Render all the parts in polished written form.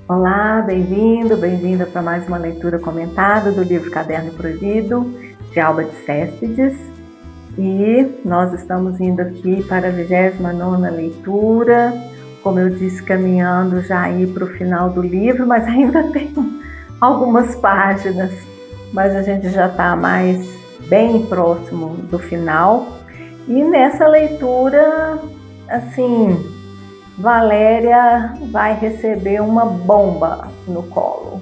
Olá, bem-vindo, bem-vinda para mais uma leitura comentada do livro Caderno Proibido, de Alba de Céspedes. E nós estamos indo aqui para a 29ª leitura, como eu disse, caminhando já aí para o final do livro, mas ainda tem algumas páginas, mas a gente já está mais bem próximo do final. E nessa leitura, assim, Valéria vai receber uma bomba no colo.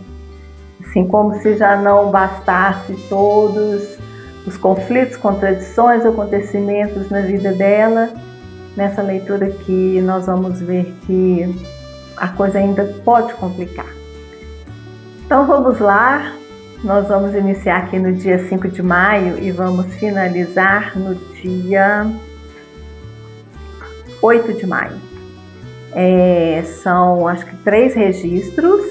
Assim, como se já não bastasse todos os conflitos, contradições, acontecimentos na vida dela. Nessa leitura aqui nós vamos ver que a coisa ainda pode complicar. Então vamos lá, nós vamos iniciar aqui no dia 5 de maio e vamos finalizar no dia 8 de maio. São acho que 3 registros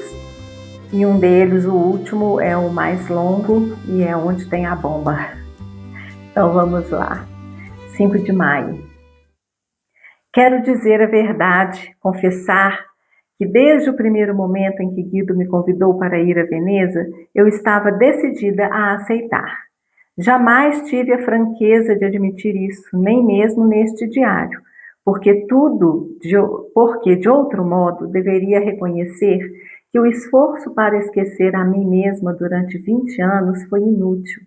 e um deles, o último, é o mais longo e é onde tem a bomba. Então vamos lá. 5 de maio. Quero dizer a verdade, confessar que desde o primeiro momento em que Guido me convidou para ir a Veneza, eu estava decidida a aceitar. Jamais tive a franqueza de admitir isso, nem mesmo neste diário, porque de outro modo deveria reconhecer que o esforço para esquecer a mim mesma durante 20 anos foi inútil.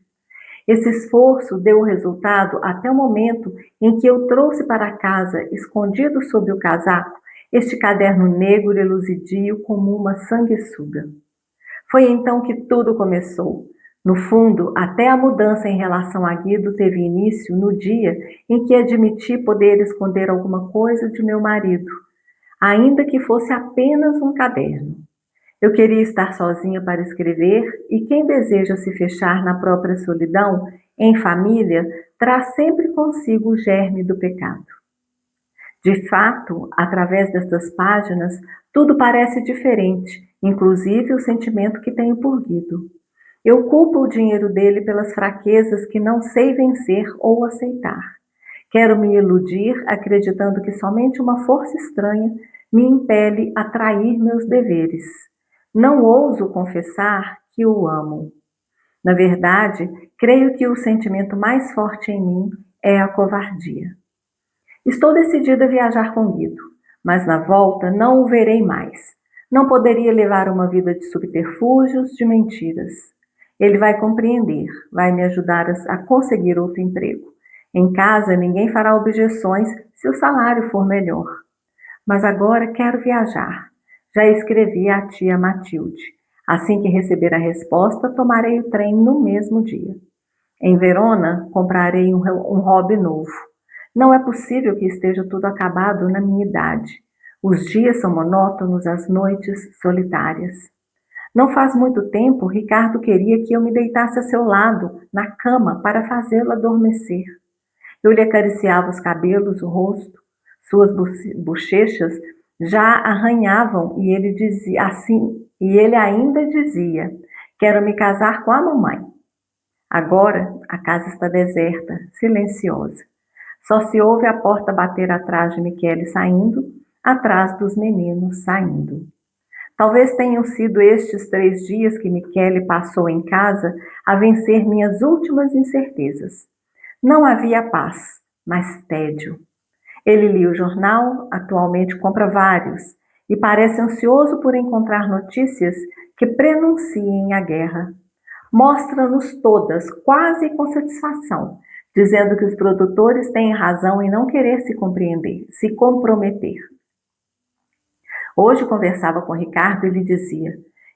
Esse esforço deu resultado até o momento em que eu trouxe para casa, escondido sob o casaco, este caderno negro e luzidio como uma sanguessuga. Foi então que tudo começou. No fundo, até a mudança em relação a Guido teve início no dia em que admiti poder esconder alguma coisa de meu marido, ainda que fosse apenas um caderno. Eu queria estar sozinha para escrever, e quem deseja se fechar na própria solidão, em família, traz sempre consigo o germe do pecado. De fato, através destas páginas, tudo parece diferente, inclusive o sentimento que tenho por Guido. Eu culpo o dinheiro dele pelas fraquezas que não sei vencer ou aceitar. Quero me iludir acreditando que somente uma força estranha me impele a trair meus deveres. Não ouso confessar que o amo. Na verdade, creio que o sentimento mais forte em mim é a covardia. Estou decidida a viajar com Guido, mas na volta não o verei mais. Não poderia levar uma vida de subterfúgios, de mentiras. Ele vai compreender, vai me ajudar a conseguir outro emprego. Em casa, ninguém fará objeções se o salário for melhor. Mas agora quero viajar. Já escrevi à tia Matilde. Assim que receber a resposta, tomarei o trem no mesmo dia. Em Verona, comprarei um hobby novo. Não é possível que esteja tudo acabado na minha idade. Os dias são monótonos, as noites solitárias. Não faz muito tempo, Ricardo queria que eu me deitasse a seu lado, na cama, para fazê-lo adormecer. Eu lhe acariciava os cabelos, o rosto, suas bochechas já arranhavam e ele dizia assim, e ele ainda dizia: "Quero me casar com a mamãe." Agora a casa está deserta, silenciosa. Só se ouve a porta bater atrás de Michele saindo, atrás dos meninos saindo. Talvez tenham sido estes 3 dias que Michele passou em casa a vencer minhas últimas incertezas. Não havia paz, mas tédio. Ele lia o jornal, atualmente compra vários, e parece ansioso por encontrar notícias que prenunciem a guerra. Mostra-nos todas, quase com satisfação, dizendo que os produtores têm razão em não querer se compreender, se comprometer. Hoje conversava com Ricardo e lhe dizia: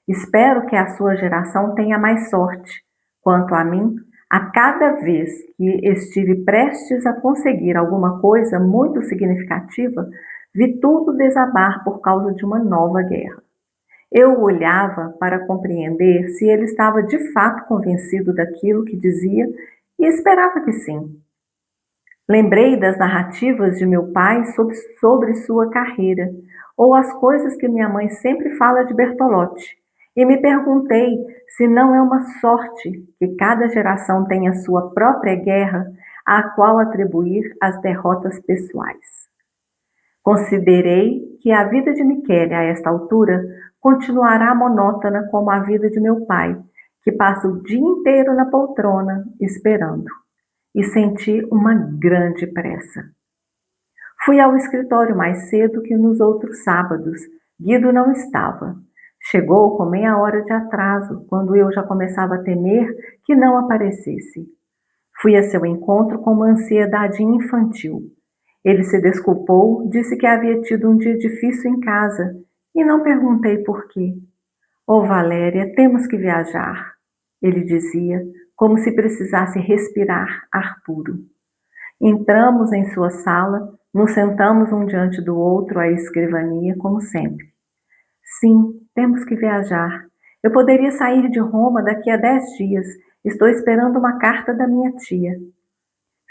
"Espero que a sua geração tenha mais sorte. Quanto a mim, a cada vez que estive prestes a conseguir alguma coisa muito significativa, vi tudo desabar por causa de uma nova guerra." Eu o olhava para compreender se ele estava de fato convencido daquilo que dizia e esperava que sim. Lembrei das narrativas de meu pai sobre sua carreira, ou as coisas que minha mãe sempre fala de Bertolotti, e me perguntei se não é uma sorte que cada geração tenha sua própria guerra à qual atribuir as derrotas pessoais. Considerei que a vida de Michele, a esta altura, continuará monótona como a vida de meu pai, que passa o dia inteiro na poltrona esperando, e senti uma grande pressa. Fui ao escritório mais cedo que nos outros sábados. Guido não estava. Chegou com meia hora de atraso, quando eu já começava a temer que não aparecesse. Fui a seu encontro com uma ansiedade infantil. Ele se desculpou, disse que havia tido um dia difícil em casa, e não perguntei por quê. Oh, Valéria, temos que viajar, ele dizia, como se precisasse respirar ar puro. Entramos em sua sala, nos sentamos um diante do outro à escrivania, como sempre. Sim, temos que viajar. Eu poderia sair de Roma daqui a 10 dias. Estou esperando uma carta da minha tia.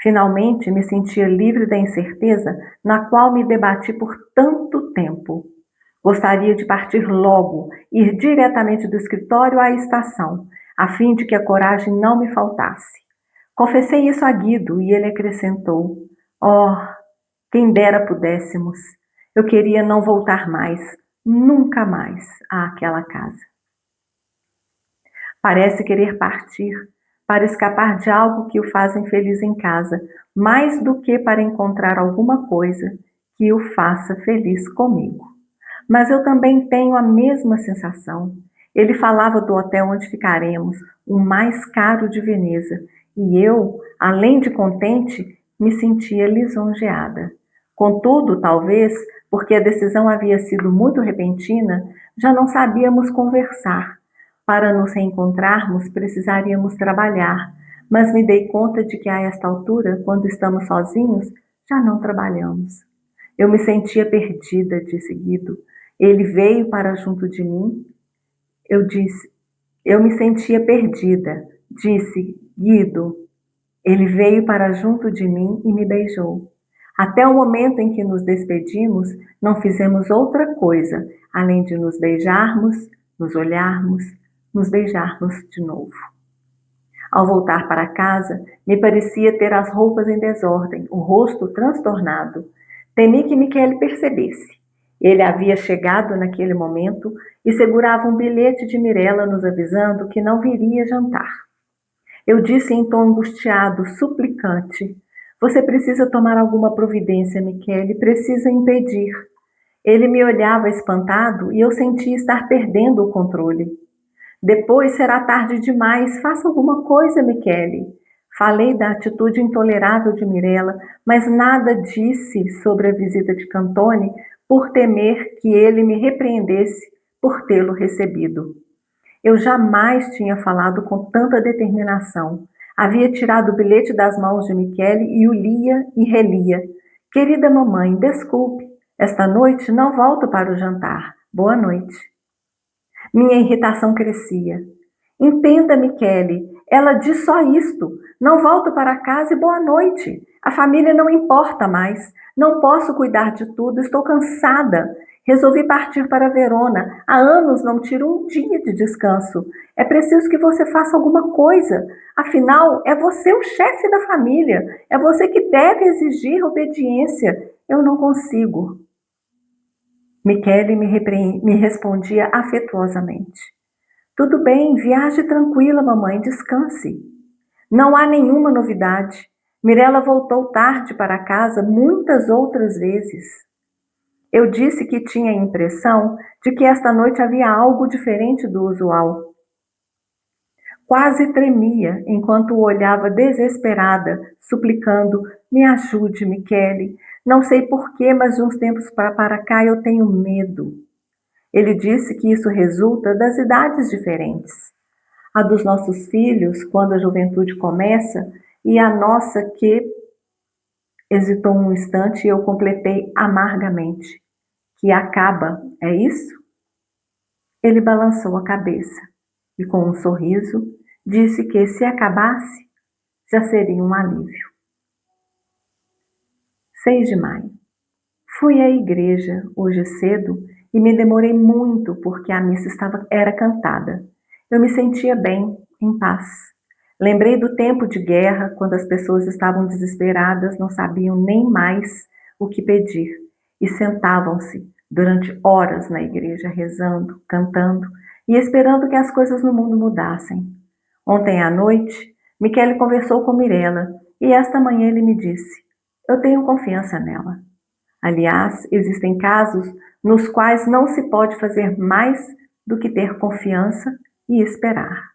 Finalmente me sentia livre da incerteza na qual me debati por tanto tempo. Gostaria de partir logo, ir diretamente do escritório à estação, a fim de que a coragem não me faltasse. Confessei isso a Guido e ele acrescentou: Oh, quem dera pudéssemos. Eu queria não voltar mais, nunca mais, àquela casa. Parece querer partir para escapar de algo que o faz infeliz em casa, mais do que para encontrar alguma coisa que o faça feliz comigo. Mas eu também tenho a mesma sensação. Ele falava do hotel onde ficaremos, o mais caro de Veneza, e eu, além de contente, me sentia lisonjeada. Contudo, talvez, porque a decisão havia sido muito repentina, já não sabíamos conversar. Para nos reencontrarmos, precisaríamos trabalhar, mas me dei conta de que a esta altura, quando estamos sozinhos, já não trabalhamos. Eu me sentia perdida, disse Guido. Ele veio para junto de mim. Eu me sentia perdida, disse Guido. Ele veio para junto de mim e me beijou. Até o momento em que nos despedimos, não fizemos outra coisa, além de nos beijarmos, nos olharmos, nos beijarmos de novo. Ao voltar para casa, me parecia ter as roupas em desordem, o rosto transtornado. Temi que Michele percebesse. Ele havia chegado naquele momento e segurava um bilhete de Mirella nos avisando que não viria jantar. Eu disse em tom angustiado, suplicante: Você precisa tomar alguma providência, Michele, precisa impedir. Ele me olhava espantado e eu sentia estar perdendo o controle. Depois será tarde demais, faça alguma coisa, Michele. Falei da atitude intolerável de Mirella, mas nada disse sobre a visita de Cantone por temer que ele me repreendesse por tê-lo recebido. Eu jamais tinha falado com tanta determinação. Havia tirado o bilhete das mãos de Michele e o lia e relia. Querida mamãe, desculpe, esta noite não volto para o jantar. Boa noite. Minha irritação crescia. Entenda, Michele, ela diz só isto. Não volto para casa e boa noite. A família não importa mais. Não posso cuidar de tudo, estou cansada. Resolvi partir para Verona. Há anos não tiro um dia de descanso. É preciso que você faça alguma coisa. Afinal, é você o chefe da família. É você que deve exigir obediência. Eu não consigo. Michele me respondia afetuosamente. Tudo bem, viaje tranquila, mamãe, descanse. Não há nenhuma novidade. Mirella voltou tarde para casa muitas outras vezes. Eu disse que tinha a impressão de que esta noite havia algo diferente do usual. Quase tremia enquanto o olhava desesperada, suplicando: Me ajude, Michele. Não sei porquê, mas de uns tempos para cá eu tenho medo. Ele disse que isso resulta das idades diferentes. A dos nossos filhos, quando a juventude começa, e a nossa que... Hesitou um instante e eu completei amargamente. Que acaba, é isso? Ele balançou a cabeça e, com um sorriso, disse que, se acabasse, já seria um alívio. 6 de maio. Fui à igreja hoje cedo e me demorei muito porque a missa era cantada. Eu me sentia bem, em paz. Lembrei do tempo de guerra, quando as pessoas estavam desesperadas, não sabiam nem mais o que pedir. e sentavam-se durante horas na igreja rezando, cantando e esperando que as coisas no mundo mudassem. Ontem à noite, Michele conversou com Mirella e esta manhã ele me disse: eu tenho confiança nela. Aliás, existem casos nos quais não se pode fazer mais do que ter confiança e esperar.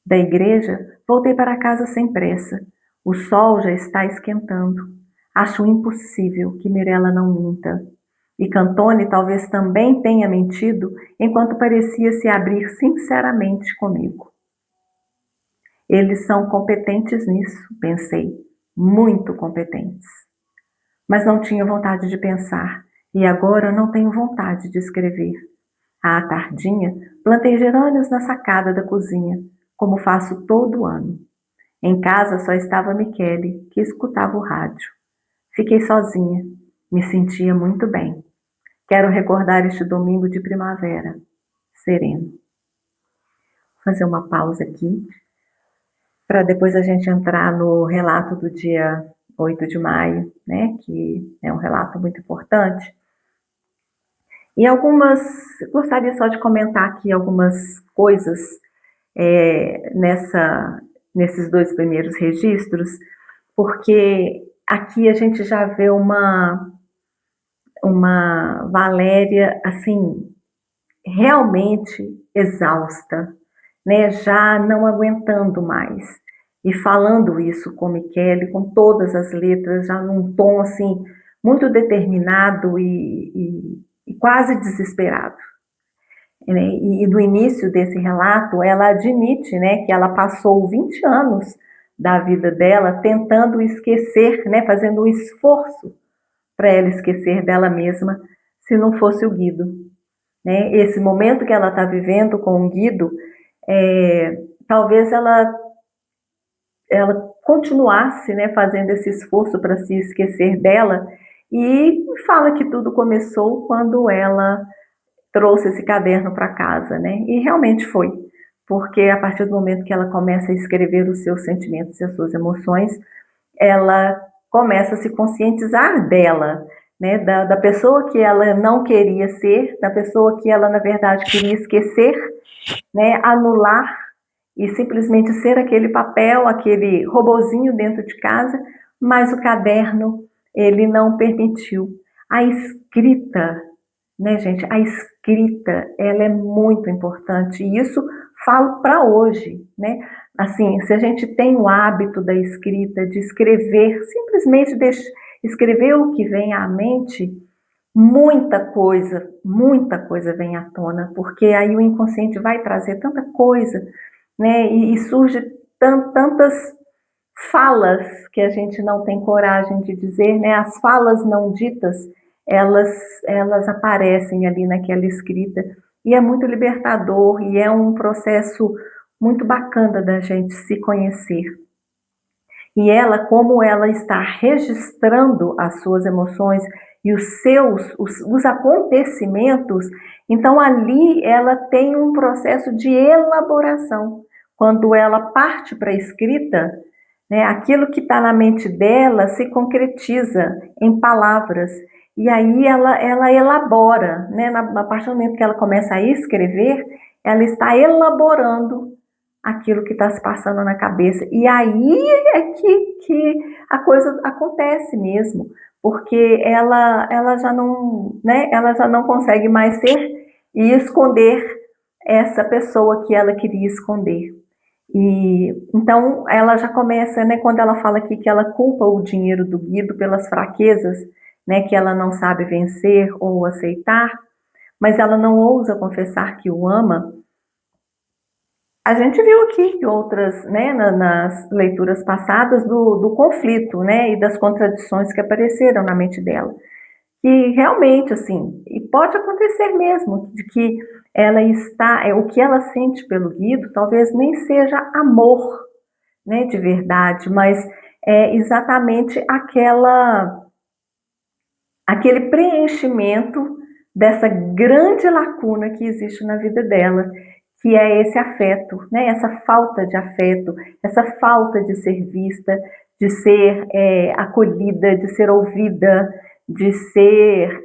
Da igreja, voltei para casa sem pressa. O sol já está esquentando. Acho impossível que Mirella não minta. E Cantone talvez também tenha mentido enquanto parecia se abrir sinceramente comigo. Eles são competentes nisso, pensei, muito competentes. Mas não tinha vontade de pensar, e agora não tenho vontade de escrever. À tardinha, plantei gerânios na sacada da cozinha, como faço todo ano. Em casa só estava Michele, que escutava o rádio. Fiquei sozinha, me sentia muito bem. Quero recordar este domingo de primavera, sereno. Vou fazer uma pausa aqui, para depois a gente entrar no relato do dia 8 de maio, né, que é um relato muito importante. E gostaria só de comentar aqui algumas coisas nesses dois primeiros registros, porque aqui a gente já vê uma Valéria, assim, realmente exausta, né? Já não aguentando mais. E falando isso com Michele, com todas as letras, já num tom, assim, muito determinado e quase desesperado. E no início desse relato, ela admite, né, que ela passou 20 anos da vida dela tentando esquecer, né, fazendo um esforço para ela esquecer dela mesma, se não fosse o Guido. Né? Esse momento que ela está vivendo com o Guido, talvez ela continuasse, né, fazendo esse esforço para se esquecer dela, e fala que tudo começou quando ela trouxe esse caderno para casa, né? E realmente foi, porque a partir do momento que ela começa a escrever os seus sentimentos e as suas emoções, ela começa a se conscientizar dela, né? Da pessoa que ela não queria ser, da pessoa que ela, na verdade, queria esquecer, né? Anular e simplesmente ser aquele papel, aquele robozinho dentro de casa, mas o caderno, ele não permitiu. A escrita, né, gente? A escrita, ela é muito importante, e isso falo para hoje, né? Assim, se a gente tem o hábito da escrita, de escrever, simplesmente escrever o que vem à mente, muita coisa vem à tona, porque aí o inconsciente vai trazer tanta coisa, né? E surge tantas falas que a gente não tem coragem de dizer, né? As falas não ditas, elas aparecem ali naquela escrita, e é muito libertador, e é um processo muito bacana da gente se conhecer. E ela, como ela está registrando as suas emoções e os acontecimentos, então ali ela tem um processo de elaboração. Quando ela parte para a escrita, né, aquilo que está na mente dela se concretiza em palavras. E aí ela elabora, né? A partir do momento que ela começa a escrever, ela está elaborando aquilo que está se passando na cabeça. E aí é que a coisa acontece mesmo, porque ela já não, né? Ela já não consegue mais ser e esconder essa pessoa que ela queria esconder. E então ela já começa, né, quando ela fala aqui que ela culpa o dinheiro do Guido pelas fraquezas, né, que ela não sabe vencer ou aceitar, mas ela não ousa confessar que o ama. A gente viu aqui que outras, né, nas leituras passadas do conflito, né, e das contradições que apareceram na mente dela. Que realmente, assim, e pode acontecer mesmo, de que ela está, o que ela sente pelo Guido talvez nem seja amor, né, de verdade, mas é exatamente aquele preenchimento dessa grande lacuna que existe na vida dela, que é esse afeto, né, essa falta de afeto, essa falta de ser vista, de ser acolhida, de ser ouvida, de ser,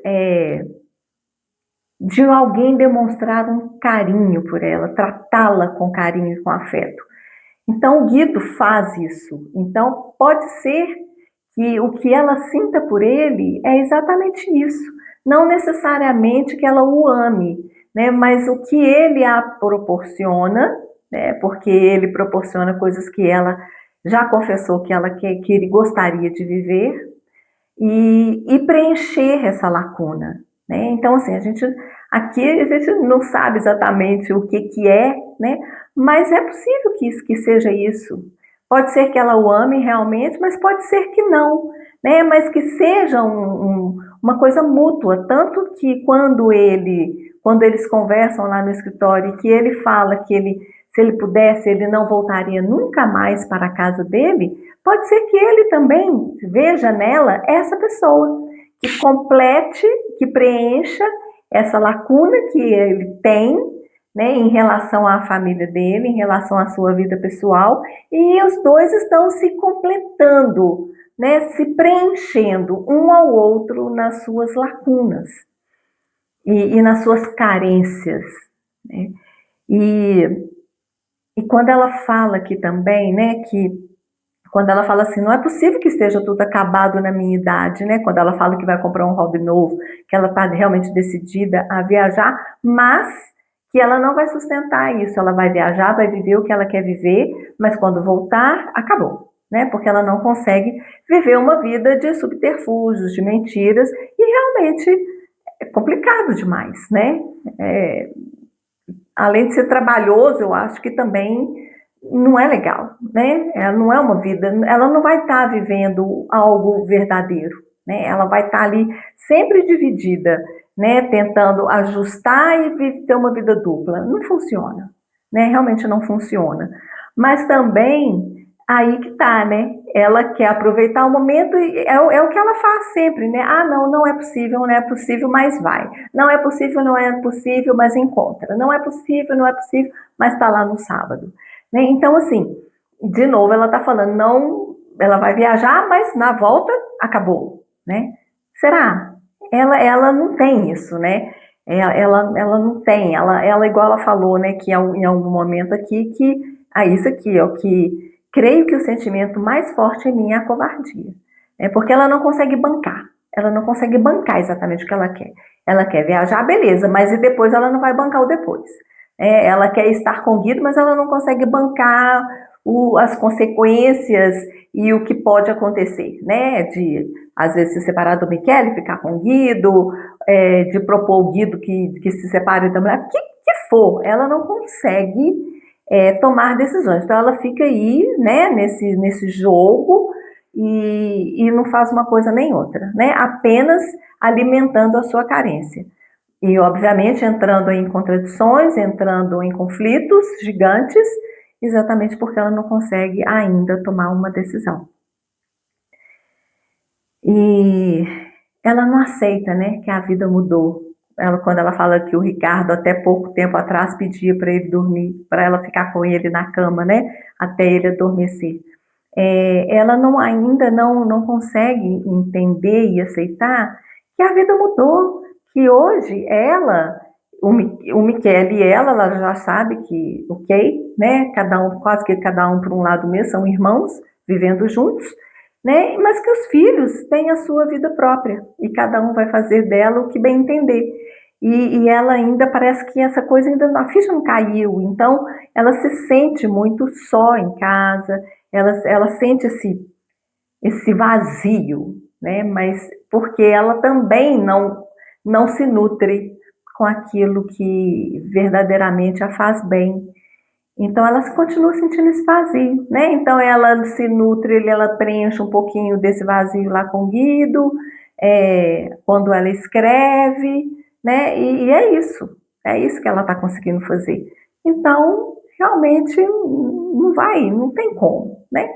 de alguém demonstrar um carinho por ela, tratá-la com carinho e com afeto. Então, o Guido faz isso. Então, pode ser que o que ela sinta por ele é exatamente isso. Não necessariamente que ela o ame, né? Mas o que ele a proporciona, né? Porque ele proporciona coisas que ela já confessou que ela que ele gostaria de viver, e preencher essa lacuna, né? Então, assim, aqui a gente não sabe exatamente o que é, né? Mas é possível que seja isso. Pode ser que ela o ame realmente, mas pode ser que não, né? Mas que seja uma coisa mútua, tanto que quando eles conversam lá no escritório, e que ele fala que se ele pudesse, ele não voltaria nunca mais para a casa dele, pode ser que ele também veja nela essa pessoa que complete, que preencha essa lacuna que ele tem, né, em relação à família dele, em relação à sua vida pessoal, e os dois estão se completando, né, se preenchendo um ao outro nas suas lacunas e nas suas carências, né? E, e quando ela fala aqui também, né, que quando ela fala assim, não é possível que esteja tudo acabado na minha idade, né? Quando ela fala que vai comprar um hobby novo, que ela está realmente decidida a viajar, mas que ela não vai sustentar isso. Ela vai viajar, vai viver o que ela quer viver, mas quando voltar, acabou, né? Porque ela não consegue viver uma vida de subterfúgios, de mentiras, e realmente é complicado demais, né? Além de ser trabalhoso, eu acho que também não é legal, né? Ela não é uma vida, ela não vai estar vivendo algo verdadeiro, né? Ela vai estar ali sempre dividida, né? Tentando ajustar e ter uma vida dupla. Não funciona, né? Realmente não funciona. Mas também aí que tá, né? Ela quer aproveitar o momento e é o que ela faz sempre, né? Ah, não, não é possível, mas vai. Não é possível, mas encontra. Não é possível, mas está lá no sábado. Né? Então, assim, de novo, ela está falando, não, ela vai viajar, mas na volta acabou, né? Será? Ela não tem isso, né? Ela não tem, igual ela falou, né, que em algum momento aqui, que, isso aqui, ó, que creio que o sentimento mais forte em mim é a covardia. Porque ela não consegue bancar. Ela não consegue bancar exatamente o que ela quer. Ela quer viajar, beleza, mas e depois ela não vai bancar o depois. Ela quer estar com Guido, mas ela não consegue bancar as consequências e o que pode acontecer, né? De, às vezes, se separar do Michele, ficar com Guido, de propor o Guido que se separe da mulher, que for, ela não consegue tomar decisões. Então, ela fica aí, né, nesse jogo e não faz uma coisa nem outra, né? Apenas alimentando a sua carência. E, obviamente, entrando em contradições, entrando em conflitos gigantes, exatamente porque ela não consegue ainda tomar uma decisão. E ela não aceita, né, que a vida mudou. Quando ela fala que o Ricardo, até pouco tempo atrás, pedia para ele dormir, para ela ficar com ele na cama, né, até ele adormecer. Ela ainda não consegue entender e aceitar que a vida mudou, que hoje o Michele e ela já sabe que, ok, né, quase que cada um por um lado mesmo, são irmãos, vivendo juntos, né, mas que os filhos têm a sua vida própria, e cada um vai fazer dela o que bem entender. E ela ainda parece que essa coisa ainda, a ficha não caiu, então ela se sente muito só em casa, ela sente esse vazio, né? Mas porque ela também não se nutre com aquilo que verdadeiramente a faz bem. Então ela continua sentindo esse vazio, né? Então ela se nutre, ela preenche um pouquinho desse vazio lá com o Guido, quando ela escreve, né? E é isso que ela está conseguindo fazer. Então realmente não tem como, né?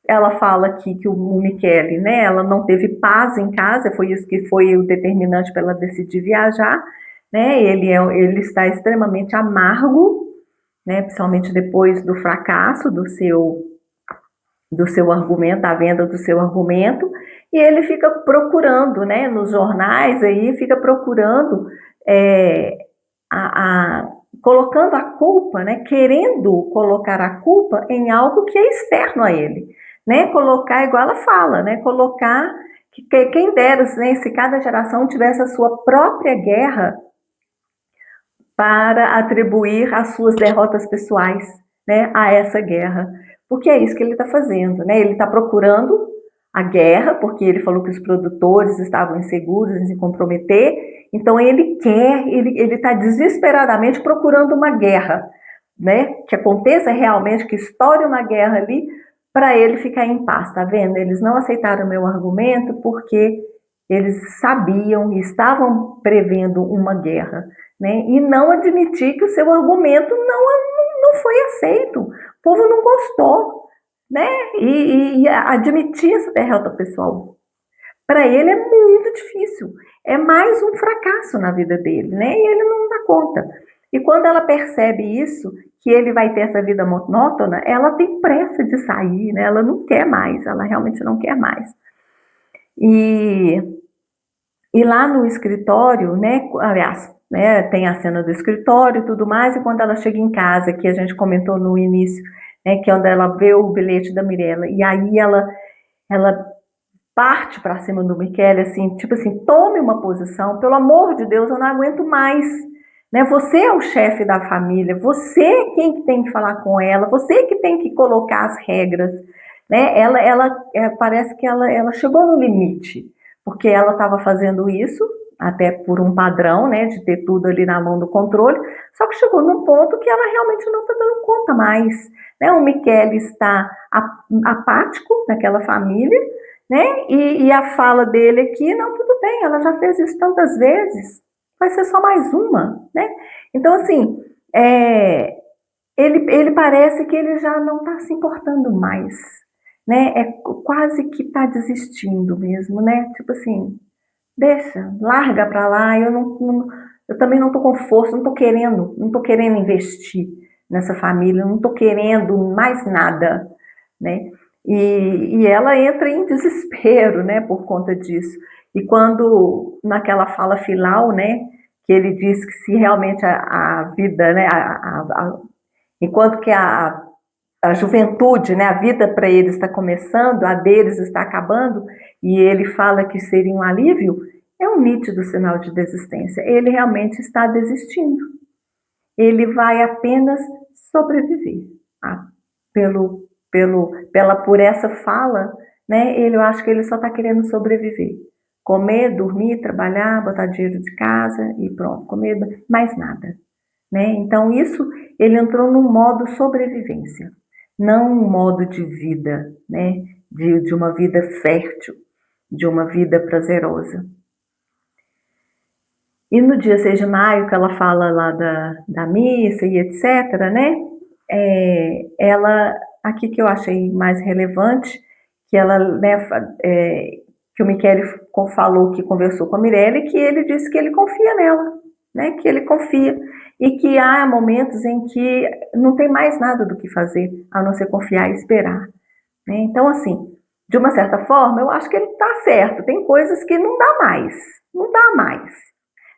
Ela fala aqui que o Michele, né, ela não teve paz em casa, foi isso que foi o determinante para ela decidir viajar, né? Ele está extremamente amargo, né, principalmente depois do fracasso do seu argumento, da venda do seu argumento, E ele fica procurando, né, nos jornais aí, fica procurando, é, colocando a culpa, né, querendo colocar a culpa em algo que é externo a ele, né, colocar, igual ela fala, né, colocar que quem dera, né, se cada geração tivesse a sua própria guerra para atribuir as suas derrotas pessoais, né, a essa guerra. Porque é isso que ele está fazendo, né? Ele está procurando a guerra, porque ele falou que os produtores estavam inseguros em se comprometer, então ele quer, ele está desesperadamente procurando uma guerra, né? Que aconteça realmente, que estoure uma guerra ali, para ele ficar em paz, tá vendo? Eles não aceitaram o meu argumento porque eles sabiam e estavam prevendo uma guerra, né? E não admitir que o seu argumento não foi aceito. O povo não gostou, né? E admitir essa derrota pessoal, para ele é muito difícil. É mais um fracasso na vida dele, né? E ele não dá conta. E quando ela percebe isso, que ele vai ter essa vida monótona, ela tem pressa de sair, né? Ela não quer mais, ela realmente não quer mais. E lá no escritório, né, aliás, né, tem a cena do escritório e tudo mais, e quando ela chega em casa, que a gente comentou no início, né, que é onde ela vê o bilhete da Mirella, e aí ela parte para cima do Michele, assim, tipo assim, tome uma posição, pelo amor de Deus, eu não aguento mais, né, você é o chefe da família, você é quem tem que falar com ela, você que tem que colocar as regras, né, parece que ela chegou no limite, porque ela estava fazendo isso, até por um padrão, né, de ter tudo ali na mão do controle, só que chegou num ponto que ela realmente não está dando conta mais, né, o Michele está apático naquela família, né, e a fala dele aqui, não, tudo bem, ela já fez isso tantas vezes, vai ser só mais uma, né, então assim, ele parece que ele já não está se importando mais, né, é quase que está desistindo mesmo, né, tipo assim, deixa, larga para lá, eu também não estou com força, não estou querendo investir nessa família, não estou querendo mais nada, né? E ela entra em desespero, né, por conta disso. E quando, naquela fala final, né, que ele diz que se realmente a vida, né, enquanto que a juventude, né, a vida para eles está começando, a deles está acabando, e ele fala que seria um alívio, é um nítido sinal de desistência. Ele realmente está desistindo. Ele vai apenas sobreviver. Ah, por essa fala, né, eu acho que ele só está querendo sobreviver. Comer, dormir, trabalhar, botar dinheiro de casa e pronto, comer, mais nada. Né? Então, isso, ele entrou num modo sobrevivência, não um modo de vida, né? De uma vida fértil, de uma vida prazerosa. E no dia 6 de maio, que ela fala lá da missa e etc., né? Ela, aqui que eu achei mais relevante, que ela, né, que o Michele falou que conversou com a Mirella e que ele disse que ele confia nela, né? Que ele confia. E que há momentos em que não tem mais nada do que fazer, a não ser confiar e esperar. Né? Então, assim, de uma certa forma, eu acho que ele está certo. Tem coisas que não dá mais,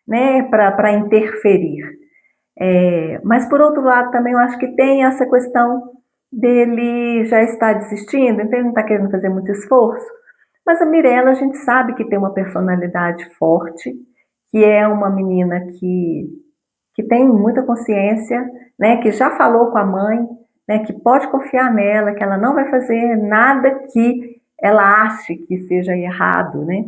né, para interferir. Mas, por outro lado, também eu acho que tem essa questão dele já estar desistindo, então ele não está querendo fazer muito esforço. Mas a Mirella, a gente sabe que tem uma personalidade forte, que é uma menina que tem muita consciência, né, que já falou com a mãe, né, que pode confiar nela, que ela não vai fazer nada que ela ache que seja errado, né?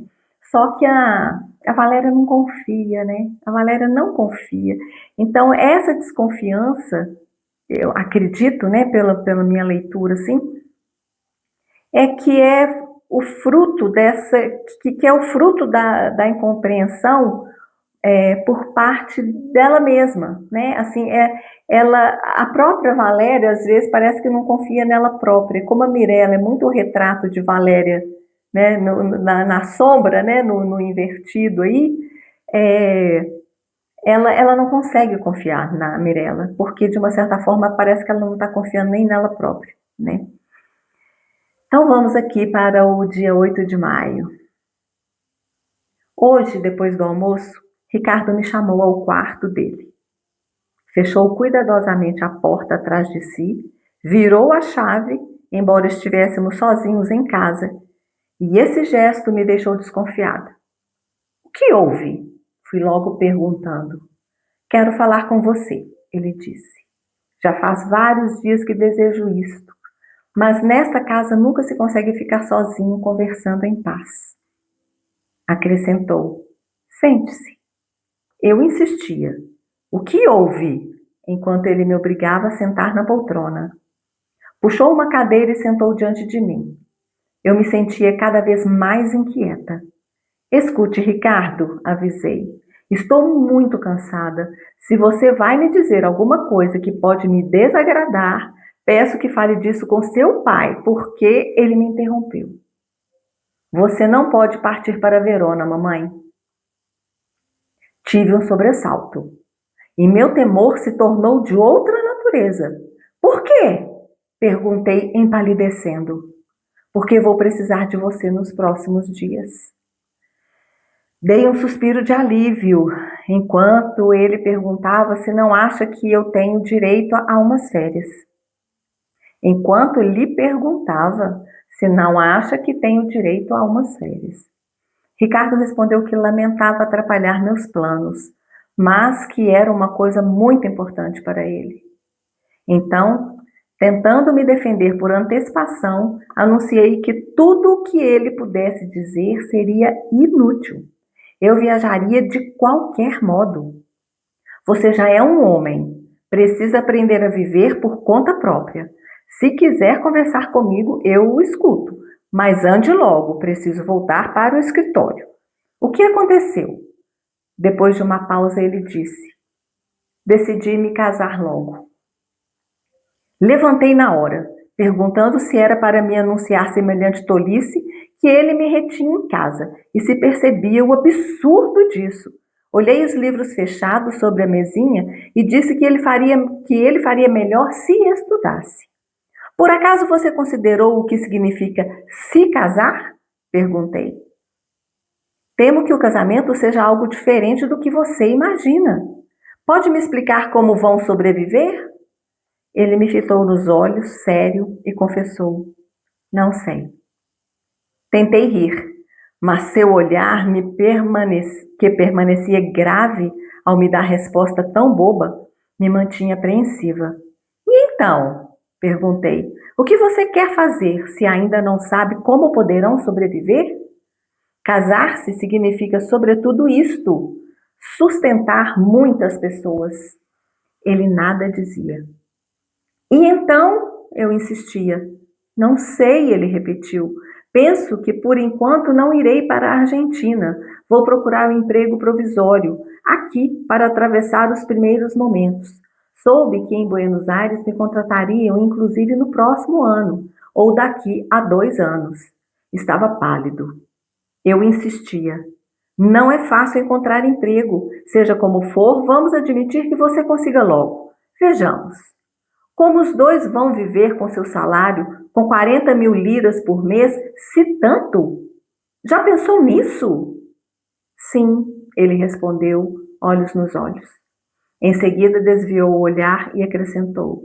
Só que a Valéria não confia, né? A Valéria não confia. Então, essa desconfiança, eu acredito, né, pela minha leitura, assim, é o fruto que é o fruto da incompreensão por parte dela mesma, né? Assim, a própria Valéria às vezes parece que não confia nela própria. Como a Mirella é muito o retrato de Valéria, né? Na sombra, né? No invertido aí, ela não consegue confiar na Mirella, porque de uma certa forma parece que ela não está confiando nem nela própria, né? Então vamos aqui para o dia 8 de maio. Hoje, depois do almoço, Ricardo me chamou ao quarto dele. Fechou cuidadosamente a porta atrás de si, virou a chave, embora estivéssemos sozinhos em casa, e esse gesto me deixou desconfiada. O que houve? Fui logo perguntando. Quero falar com você, ele disse. Já faz vários dias que desejo isto, mas nesta casa nunca se consegue ficar sozinho conversando em paz. Acrescentou. Sente-se. Eu insistia. O que houve? Enquanto ele me obrigava a sentar na poltrona. Puxou uma cadeira e sentou diante de mim. Eu me sentia cada vez mais inquieta. Escute, Ricardo, avisei. Estou muito cansada. Se você vai me dizer alguma coisa que pode me desagradar, peço que fale disso com seu pai, porque ele me interrompeu. Você não pode partir para Verona, mamãe. Tive um sobressalto. E meu temor se tornou de outra natureza. Por quê? Perguntei empalidecendo. Porque vou precisar de você nos próximos dias. Dei um suspiro de alívio, enquanto ele perguntava se não acha que eu tenho direito a umas férias. Enquanto lhe perguntava se não acha que tenho direito a umas férias. Ricardo respondeu que lamentava atrapalhar meus planos, mas que era uma coisa muito importante para ele. Então, tentando me defender por antecipação, anunciei que tudo o que ele pudesse dizer seria inútil. Eu viajaria de qualquer modo. Você já é um homem, precisa aprender a viver por conta própria. Se quiser conversar comigo, eu o escuto, mas ande logo, preciso voltar para o escritório. O que aconteceu? Depois de uma pausa, ele disse: decidi me casar logo. Levantei na hora, perguntando se era para me anunciar semelhante tolice que ele me retinha em casa e se percebia o absurdo disso. Olhei os livros fechados sobre a mesinha e disse que ele faria melhor se estudasse. Por acaso você considerou o que significa se casar? Perguntei. Temo que o casamento seja algo diferente do que você imagina. Pode me explicar como vão sobreviver? Ele me fitou nos olhos, sério, e confessou: não sei. Tentei rir, mas seu olhar que permanecia grave ao me dar resposta tão boba, me mantinha apreensiva. E então? Perguntei. O que você quer fazer se ainda não sabe como poderão sobreviver? Casar-se significa, sobretudo, isto: sustentar muitas pessoas. Ele nada dizia. E então, eu insistia. Não sei, ele repetiu. Penso que por enquanto não irei para a Argentina. Vou procurar um emprego provisório, aqui, para atravessar os primeiros momentos. Soube que em Buenos Aires me contratariam, inclusive no próximo ano, ou daqui a 2 anos. Estava pálido. Eu insistia. Não é fácil encontrar emprego. Seja como for, vamos admitir que você consiga logo. Vejamos. Como os dois vão viver com seu salário, com 40 mil liras por mês, se tanto? Já pensou nisso? Sim, ele respondeu, olhos nos olhos. Em seguida desviou o olhar e acrescentou: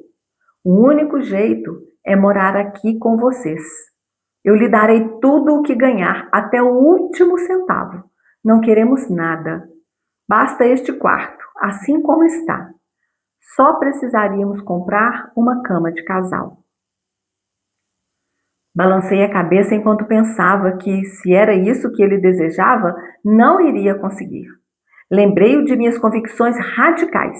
o único jeito é morar aqui com vocês. Eu lhe darei tudo o que ganhar, até o último centavo. Não queremos nada. Basta este quarto, assim como está. Só precisaríamos comprar uma cama de casal. Balancei a cabeça enquanto pensava que, se era isso que ele desejava, não iria conseguir. Lembrei-o de minhas convicções radicais.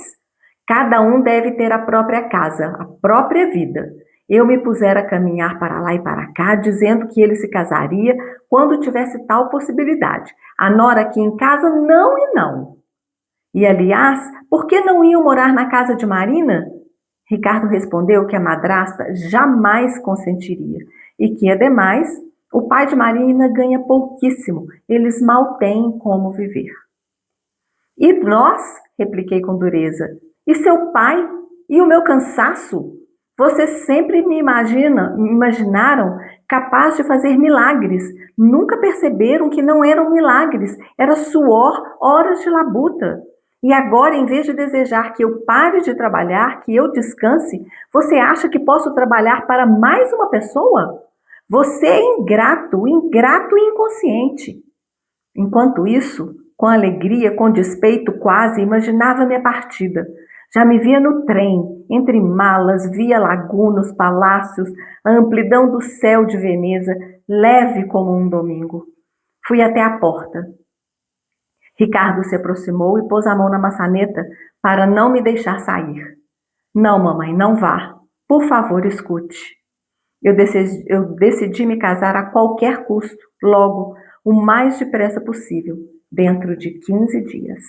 Cada um deve ter a própria casa, a própria vida. Eu me pusera a caminhar para lá e para cá, dizendo que ele se casaria quando tivesse tal possibilidade. A nora aqui em casa, não e não. E, aliás, por que não iam morar na casa de Marina? Ricardo respondeu que a madrasta jamais consentiria e que, ademais, o pai de Marina ganha pouquíssimo, eles mal têm como viver. E nós? Repliquei com dureza. E seu pai? E o meu cansaço? Vocês sempre me imaginaram capaz de fazer milagres. Nunca perceberam que não eram milagres, era suor, horas de labuta. E agora, em vez de desejar que eu pare de trabalhar, que eu descanse, você acha que posso trabalhar para mais uma pessoa? Você é ingrato, ingrato e inconsciente. Enquanto isso, com alegria, com despeito quase, imaginava minha partida. Já me via no trem, entre malas, via lagunas, palácios, a amplidão do céu de Veneza, leve como um domingo. Fui até a porta. Ricardo se aproximou e pôs a mão na maçaneta para não me deixar sair. Não, mamãe, não vá. Por favor, escute. Eu decidi me casar a qualquer custo, logo, o mais depressa possível, dentro de 15 dias.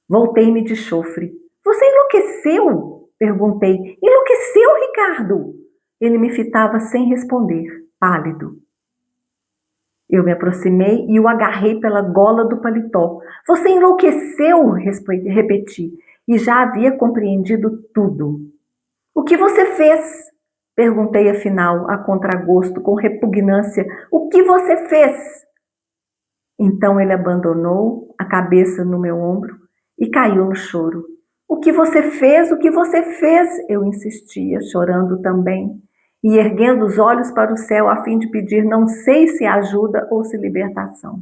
Voltei-me de chofre. Você enlouqueceu? Perguntei. Enlouqueceu, Ricardo? Ele me fitava sem responder, pálido. Eu me aproximei e o agarrei pela gola do paletó. Você enlouqueceu? Repeti, e já havia compreendido tudo. O que você fez? Perguntei afinal, a contragosto, com repugnância. O que você fez? Então ele abandonou a cabeça no meu ombro e caiu no choro. O que você fez? O que você fez? Eu insistia, chorando também, e erguendo os olhos para o céu a fim de pedir não sei se ajuda ou se libertação.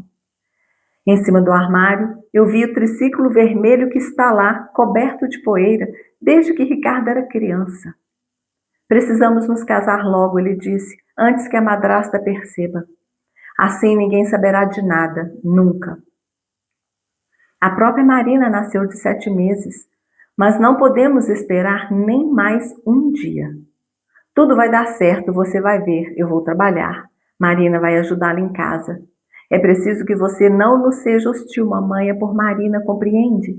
Em cima do armário, eu vi o triciclo vermelho que está lá, coberto de poeira, desde que Ricardo era criança. Precisamos nos casar logo, ele disse, antes que a madrasta perceba. Assim ninguém saberá de nada, nunca. A própria Marina nasceu de 7 meses, mas não podemos esperar nem mais um dia. Tudo vai dar certo, você vai ver, eu vou trabalhar. Marina vai ajudá-la em casa. É preciso que você não nos seja hostil, mamãe, é por Marina, compreende?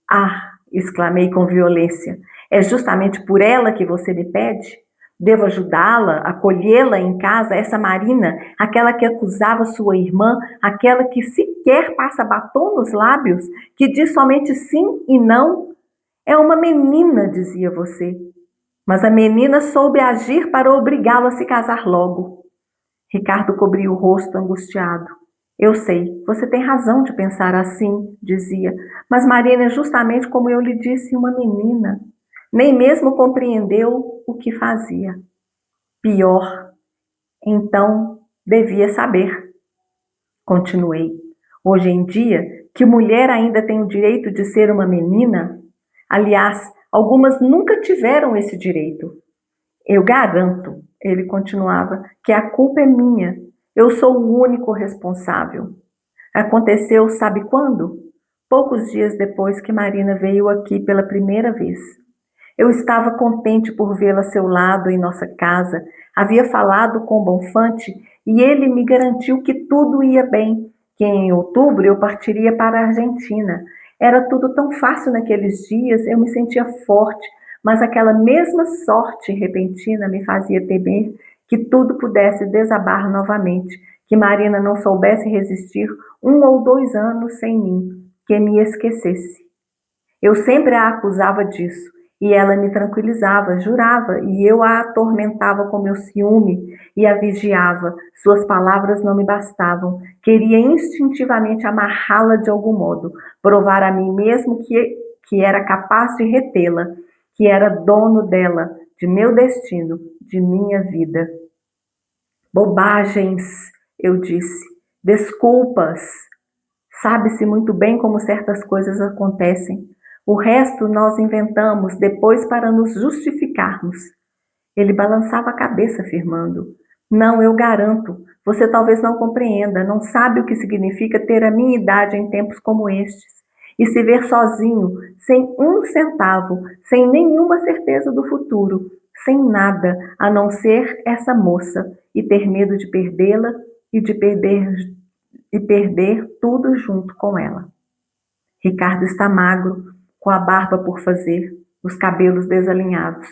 Ah, exclamei com violência, é justamente por ela que você me pede? Devo ajudá-la, acolhê-la em casa, essa Marina, aquela que acusava sua irmã, aquela que sequer passa batom nos lábios, que diz somente sim e não? É uma menina, dizia você. Mas a menina soube agir para obrigá-lo a se casar logo. Ricardo cobriu o rosto angustiado. Eu sei, você tem razão de pensar assim, dizia, mas Marina é justamente como eu lhe disse, uma menina. Nem mesmo compreendeu o que fazia. Pior, então devia saber. Continuei. Hoje em dia, que mulher ainda tem o direito de ser uma menina? Aliás, algumas nunca tiveram esse direito. Eu garanto, ele continuava, que a culpa é minha. Eu sou o único responsável. Aconteceu, sabe quando? Poucos dias depois que Marina veio aqui pela primeira vez. Eu estava contente por vê-la a seu lado em nossa casa. Havia falado com o Bonfante e ele me garantiu que tudo ia bem, que em outubro eu partiria para a Argentina. Era tudo tão fácil naqueles dias, eu me sentia forte, mas aquela mesma sorte repentina me fazia temer que tudo pudesse desabar novamente, que Marina não soubesse resistir 1 ou 2 anos sem mim, que me esquecesse. Eu sempre a acusava disso, e ela me tranquilizava, jurava, e eu a atormentava com meu ciúme e a vigiava. Suas palavras não me bastavam. Queria instintivamente amarrá-la de algum modo, provar a mim mesmo que era capaz de retê-la, que era dono dela, de meu destino, de minha vida. Bobagens, eu disse. Desculpas. Sabe-se muito bem como certas coisas acontecem. O resto nós inventamos depois para nos justificarmos. Ele balançava a cabeça, afirmando: Não, eu garanto. Você talvez não compreenda, não sabe o que significa ter a minha idade em tempos como estes. E se ver sozinho, sem 1 centavo, sem nenhuma certeza do futuro, sem nada a não ser essa moça, e ter medo de perdê-la e de perder tudo junto com ela. Ricardo está magro, com a barba por fazer, os cabelos desalinhados.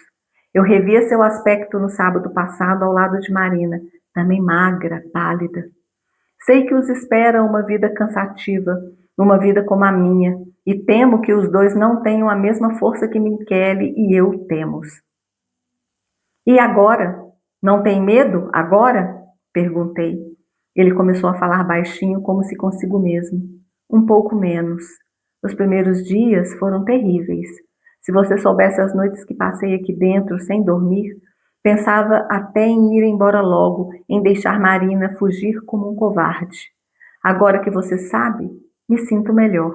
Eu revia seu aspecto no sábado passado ao lado de Marina, também magra, pálida. Sei que os espera uma vida cansativa, uma vida como a minha, e temo que os dois não tenham a mesma força que Michele e eu temos. E agora? Não tem medo agora? Perguntei. Ele começou a falar baixinho, como se consigo mesmo. Um pouco menos. Os primeiros dias foram terríveis. Se você soubesse as noites que passei aqui dentro sem dormir, pensava até em ir embora logo, em deixar Marina fugir como um covarde. Agora que você sabe, me sinto melhor.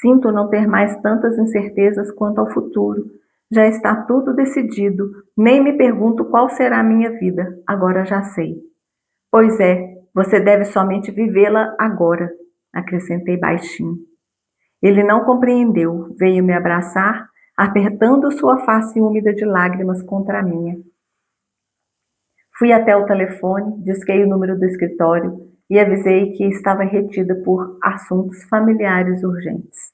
Sinto não ter mais tantas incertezas quanto ao futuro. Já está tudo decidido. Nem me pergunto qual será a minha vida. Agora já sei. Pois é, você deve somente vivê-la agora, acrescentei baixinho. Ele não compreendeu, veio me abraçar, apertando sua face úmida de lágrimas contra a minha. Fui até o telefone, disquei o número do escritório e avisei que estava retida por assuntos familiares urgentes.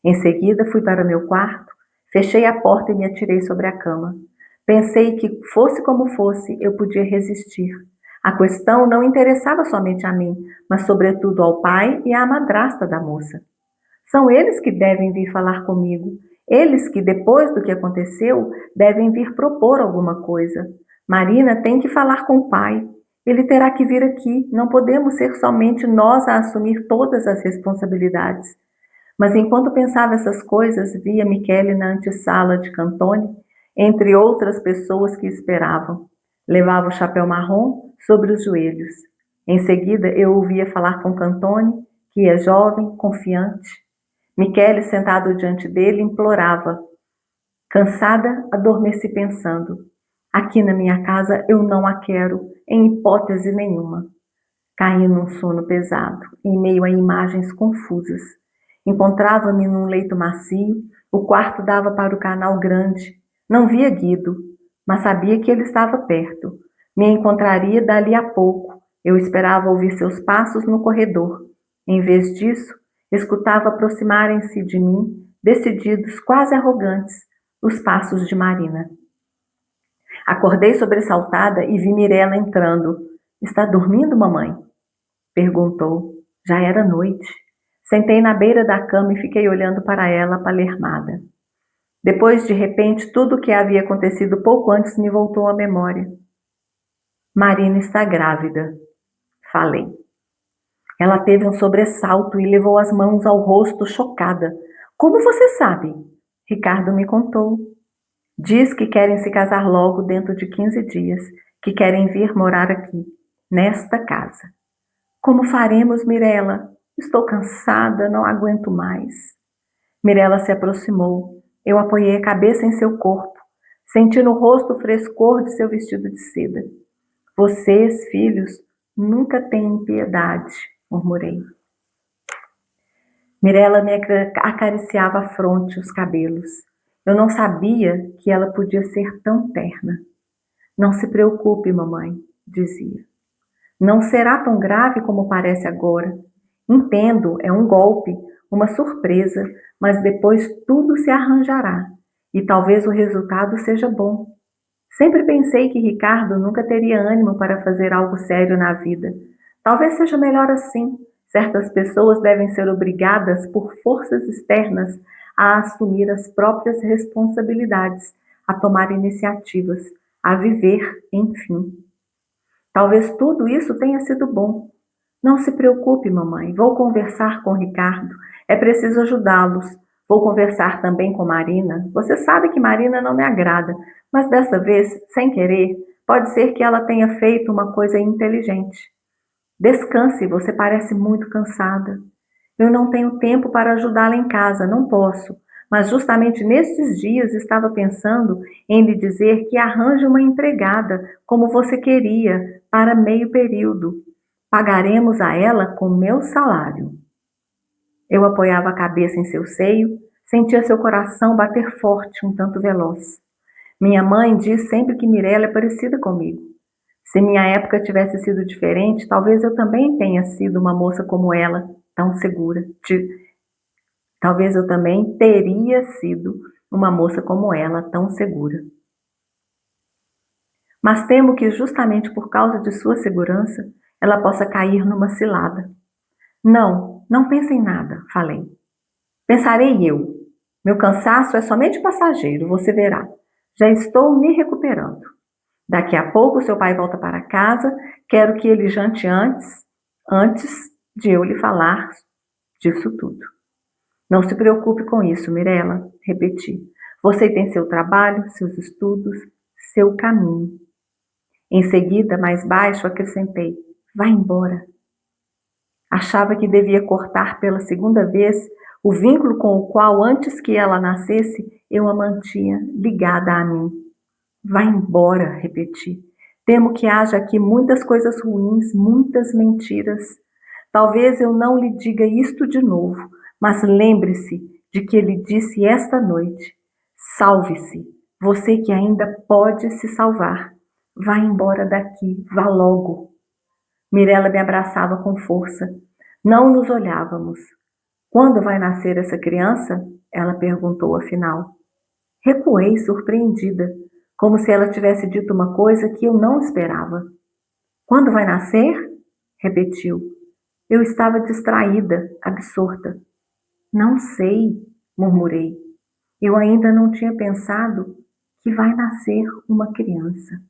Em seguida, fui para meu quarto, fechei a porta e me atirei sobre a cama. Pensei que, fosse como fosse, eu podia resistir. A questão não interessava somente a mim, mas sobretudo ao pai e à madrasta da moça. São eles que devem vir falar comigo. Eles que, depois do que aconteceu, devem vir propor alguma coisa. Marina tem que falar com o pai. Ele terá que vir aqui. Não podemos ser somente nós a assumir todas as responsabilidades. Mas enquanto pensava essas coisas, via Michele na antessala de Cantone, entre outras pessoas que esperavam. Levava o chapéu marrom sobre os joelhos. Em seguida, eu ouvia falar com Cantone, que é jovem, confiante. Michele, sentado diante dele, implorava. Cansada, adormeci pensando. Aqui na minha casa eu não a quero, em hipótese nenhuma. Caí num sono pesado, em meio a imagens confusas. Encontrava-me num leito macio, o quarto dava para o canal grande. Não via Guido, mas sabia que ele estava perto. Me encontraria dali a pouco. Eu esperava ouvir seus passos no corredor. Em vez disso, escutava aproximarem-se de mim, decididos, quase arrogantes, os passos de Marina. Acordei sobressaltada e vi Mirella entrando. Está dormindo, mamãe? Perguntou. Já era noite. Sentei na beira da cama e fiquei olhando para ela, palermada. Depois, de repente, tudo o que havia acontecido pouco antes me voltou à memória. Marina está grávida, falei. Ela teve um sobressalto e levou as mãos ao rosto, chocada. Como você sabe? Ricardo me contou. Diz que querem se casar logo dentro de 15 dias, que querem vir morar aqui, nesta casa. Como faremos, Mirella? Estou cansada, não aguento mais. Mirella se aproximou. Eu apoiei a cabeça em seu corpo. Senti no rosto o frescor de seu vestido de seda. Vocês, filhos, nunca têm piedade, murmurei. Mirella me acariciava a fronte, os cabelos. Eu não sabia que ela podia ser tão terna. Não se preocupe, mamãe, dizia. Não será tão grave como parece agora. Entendo, é um golpe, uma surpresa, mas depois tudo se arranjará e talvez o resultado seja bom. Sempre pensei que Ricardo nunca teria ânimo para fazer algo sério na vida. Talvez seja melhor assim. Certas pessoas devem ser obrigadas por forças externas a assumir as próprias responsabilidades, a tomar iniciativas, a viver, enfim. Talvez tudo isso tenha sido bom. Não se preocupe, mamãe. Vou conversar com Ricardo. É preciso ajudá-los. Vou conversar também com Marina. Você sabe que Marina não me agrada, mas desta vez, sem querer, pode ser que ela tenha feito uma coisa inteligente. Descanse, você parece muito cansada. Eu não tenho tempo para ajudá-la em casa, não posso. Mas justamente nestes dias estava pensando em lhe dizer que arranje uma empregada, como você queria, para meio período. Pagaremos a ela com meu salário. Eu apoiava a cabeça em seu seio, sentia seu coração bater forte, um tanto veloz. Minha mãe diz sempre que Mirella é parecida comigo. Se minha época tivesse sido diferente, talvez eu também tenha sido uma moça como ela, tão segura. Talvez eu também teria sido uma moça como ela, tão segura. Mas temo que justamente por causa de sua segurança, ela possa cair numa cilada. Não pense em nada, falei. Pensarei eu. Meu cansaço é somente passageiro, você verá. Já estou me recuperando. Daqui a pouco seu pai volta para casa, quero que ele jante antes de eu lhe falar disso tudo. Não se preocupe com isso, Mirela, repeti. Você tem seu trabalho, seus estudos, seu caminho. Em seguida, mais baixo, acrescentei: vá embora. Achava que devia cortar pela segunda vez o vínculo com o qual, antes que ela nascesse, eu a mantinha ligada a mim. Vá embora, repeti. Temo que haja aqui muitas coisas ruins, muitas mentiras. Talvez eu não lhe diga isto de novo, mas lembre-se de que ele disse esta noite: salve-se, você que ainda pode se salvar. Vá embora daqui, vá logo. Mirela me abraçava com força. Não nos olhávamos. Quando vai nascer essa criança? Ela perguntou afinal. Recuei, surpreendida, como se ela tivesse dito uma coisa que eu não esperava. Quando vai nascer? Repetiu. Eu estava distraída, absorta. Não sei, murmurei. Eu ainda não tinha pensado que vai nascer uma criança.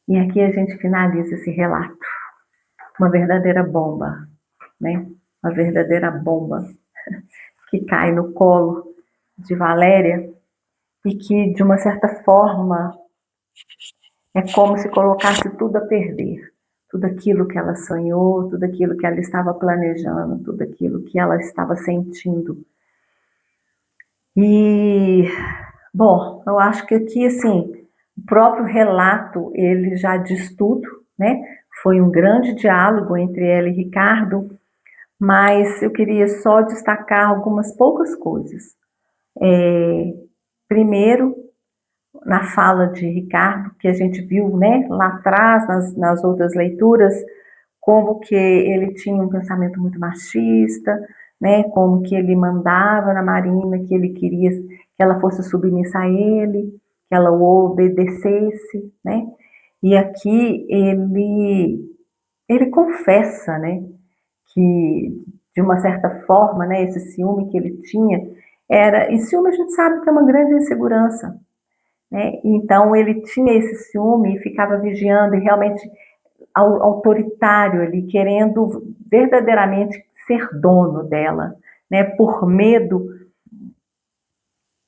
E aqui a gente finaliza esse relato. Uma verdadeira bomba, né? Uma verdadeira bomba que cai no colo de Valéria e que, de uma certa forma, é como se colocasse tudo a perder. Tudo aquilo que ela sonhou, tudo aquilo que ela estava planejando, tudo aquilo que ela estava sentindo. E, bom, eu acho que aqui, assim, o próprio relato, ele já diz tudo, né? Foi um grande diálogo entre ela e Ricardo, mas eu queria só destacar algumas poucas coisas. Primeiro, na fala de Ricardo, que a gente viu, né, lá atrás, nas outras leituras, como que ele tinha um pensamento muito machista, né, como que ele mandava na Marina, que ele queria que ela fosse submissa a ele, que ela o obedecesse, né, e aqui ele confessa, né, que de uma certa forma, né, esse ciúme que ele tinha e ciúme a gente sabe que é uma grande insegurança, né, então ele tinha esse ciúme e ficava vigiando e realmente autoritário ali, querendo verdadeiramente ser dono dela, né, por medo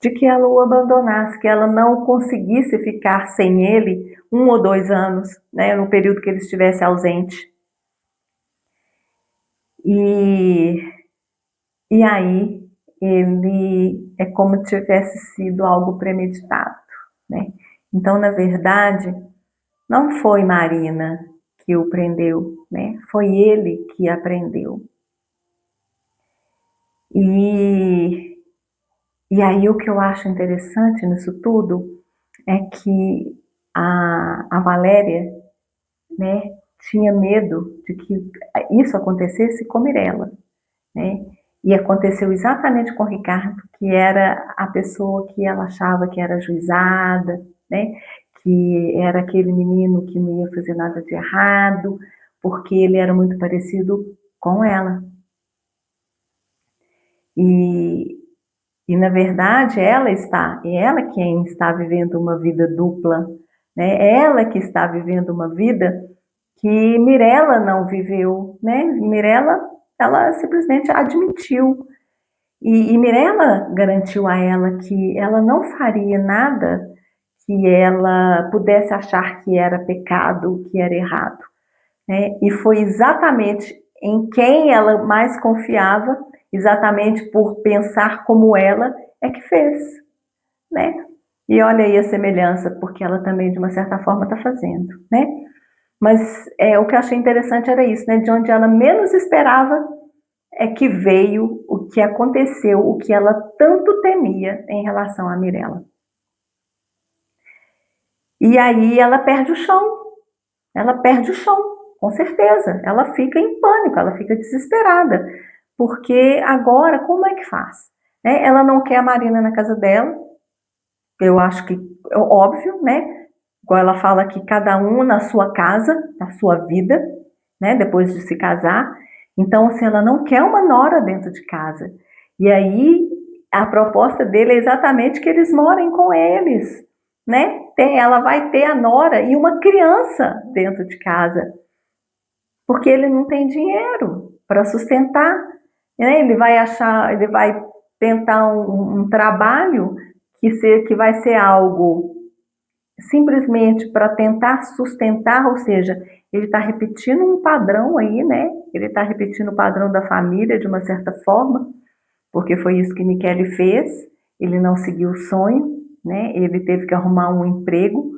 de que ela o abandonasse, que ela não conseguisse ficar sem ele 1 ou 2 anos, né, no período que ele estivesse ausente. E aí ele é como se tivesse sido algo premeditado, né? Então, na verdade, não foi Marina que o prendeu, né? Foi ele que a prendeu. E aí o que eu acho interessante nisso tudo é que a Valéria, né, tinha medo de que isso acontecesse com Mirella, né? E aconteceu exatamente com o Ricardo, que era a pessoa que ela achava que era ajuizada, né? Que era aquele menino que não ia fazer nada de errado, porque ele era muito parecido com ela. E na verdade é ela quem está vivendo uma vida dupla, né? É ela que está vivendo uma vida que Mirella não viveu, né? Mirella, ela simplesmente admitiu. E Mirella garantiu a ela que ela não faria nada que ela pudesse achar que era pecado, que era errado, né? E foi exatamente em quem ela mais confiava, exatamente por pensar como ela, é que fez, né? E olha aí a semelhança, porque ela também, de uma certa forma, está fazendo, né? Mas o que eu achei interessante era isso, né? De onde ela menos esperava é que veio o que aconteceu, o que ela tanto temia em relação a Mirella. E aí ela perde o chão, com certeza. Ela fica em pânico, ela fica desesperada, porque agora como é que faz? Ela não quer a Marina na casa dela, eu acho que é óbvio, né? Igual ela fala que cada um na sua casa, na sua vida, né? Depois de se casar. Então, assim, ela não quer uma nora dentro de casa. E aí, a proposta dele é exatamente que eles morem com eles, né? Ela vai ter a nora e uma criança dentro de casa, porque ele não tem dinheiro para sustentar, né? Ele vai tentar um trabalho que vai ser algo simplesmente para tentar sustentar, ou seja, ele está repetindo um padrão aí, né? Ele está repetindo o padrão da família de uma certa forma, porque foi isso que Michele fez. Ele não seguiu o sonho, né? Ele teve que arrumar um emprego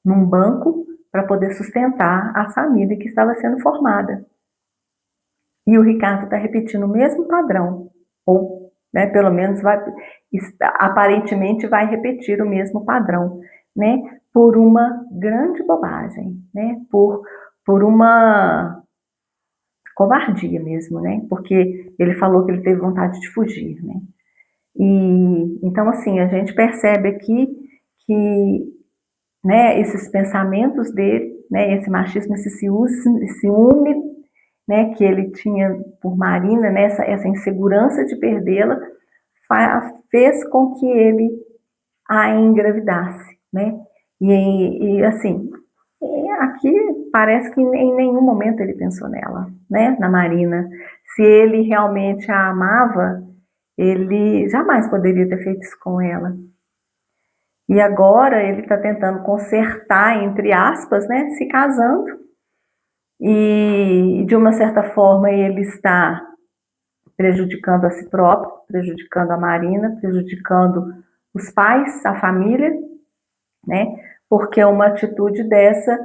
num banco para poder sustentar a família que estava sendo formada. E o Ricardo está repetindo o mesmo padrão, ou, né, pelo menos aparentemente vai repetir o mesmo padrão, né? Por uma grande bobagem, né? Por uma covardia mesmo, né? Porque ele falou que ele teve vontade de fugir, né? E então assim a gente percebe aqui que, né, esses pensamentos dele, né, esse machismo, esse ciúme, né, que ele tinha por Marina, né, essa insegurança de perdê-la, fez com que ele a engravidasse, né? E assim, aqui parece que em nenhum momento ele pensou nela, né, na Marina. Se ele realmente a amava, ele jamais poderia ter feito isso com ela. E agora ele está tentando consertar, entre aspas, né, se casando. E de uma certa forma ele está prejudicando a si próprio, prejudicando a Marina, prejudicando os pais, a família, né? Porque uma atitude dessa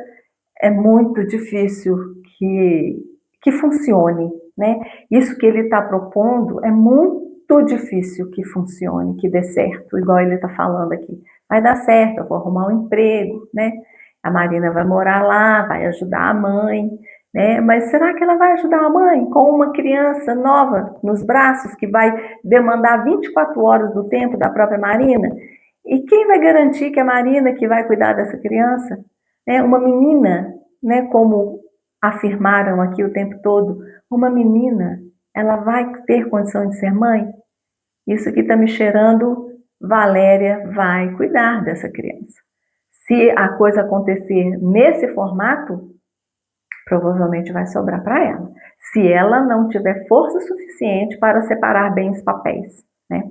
é muito difícil que funcione, né? Isso que ele está propondo é muito difícil que funcione, que dê certo, igual ele está falando aqui. Vai dar certo, eu vou arrumar um emprego, né? A Marina vai morar lá, vai ajudar a mãe, né? Mas será que ela vai ajudar a mãe com uma criança nova nos braços que vai demandar 24 horas do tempo da própria Marina? E quem vai garantir que a Marina que vai cuidar dessa criança? É uma menina, né, como afirmaram aqui o tempo todo, uma menina, ela vai ter condição de ser mãe? Isso aqui está me cheirando, Valéria vai cuidar dessa criança. Se a coisa acontecer nesse formato, provavelmente vai sobrar para ela. Se ela não tiver força suficiente para separar bem os papéis, né?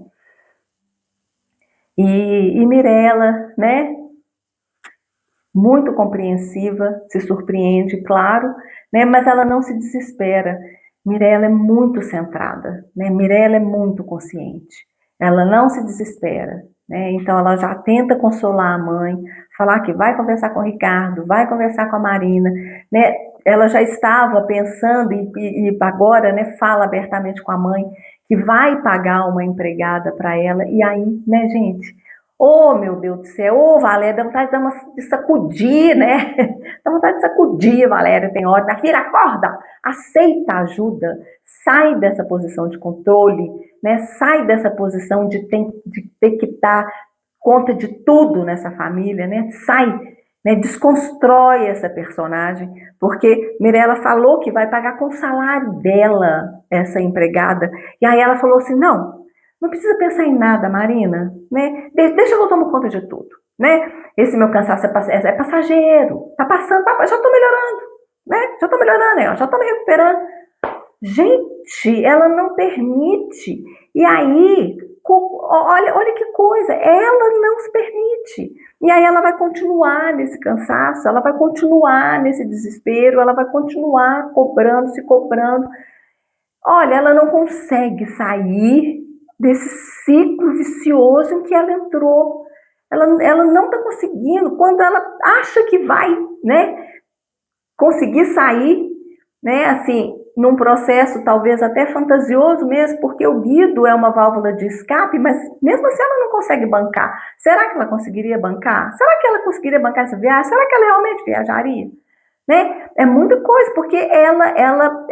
E Mirella, né? Muito compreensiva, se surpreende, claro, né? Mas ela não se desespera. Mirella é muito centrada, né? Mirella é muito consciente. Ela não se desespera, né? Então ela já tenta consolar a mãe, falar que vai conversar com o Ricardo, vai conversar com a Marina, né? Ela já estava pensando e agora, né, fala abertamente com a mãe que vai pagar uma empregada para ela. E aí, né, gente? Oh, meu Deus do céu, ô, Valéria, dá vontade de sacudir, né? Dá vontade de sacudir, Valéria, tem hora. Da filha, acorda, aceita a ajuda, sai dessa posição de controle, né? Sai dessa posição de ter que dar conta de tudo nessa família, né? Sai, né? Desconstrói essa personagem, porque Mirella falou que vai pagar com o salário dela, essa empregada, e aí ela falou assim, não precisa pensar em nada, Marina, né? Deixa eu tomar conta de tudo, né? Esse meu cansaço é passageiro, tá passando, já tô melhorando, né? Já tô melhorando, já tô me recuperando. Gente, ela não permite. E aí, olha que coisa, ela não se permite. E aí ela vai continuar nesse cansaço, ela vai continuar nesse desespero, ela vai continuar cobrando, se cobrando. Olha, ela não consegue sair desse ciclo vicioso em que ela entrou. Ela não está conseguindo. Quando ela acha que vai, né, conseguir sair, né, assim, num processo talvez até fantasioso mesmo, porque o Guido é uma válvula de escape, mas mesmo assim ela não consegue bancar. Será que ela conseguiria bancar? Será que ela conseguiria bancar essa viagem? Será que ela realmente viajaria? Né? É muita coisa, porque ela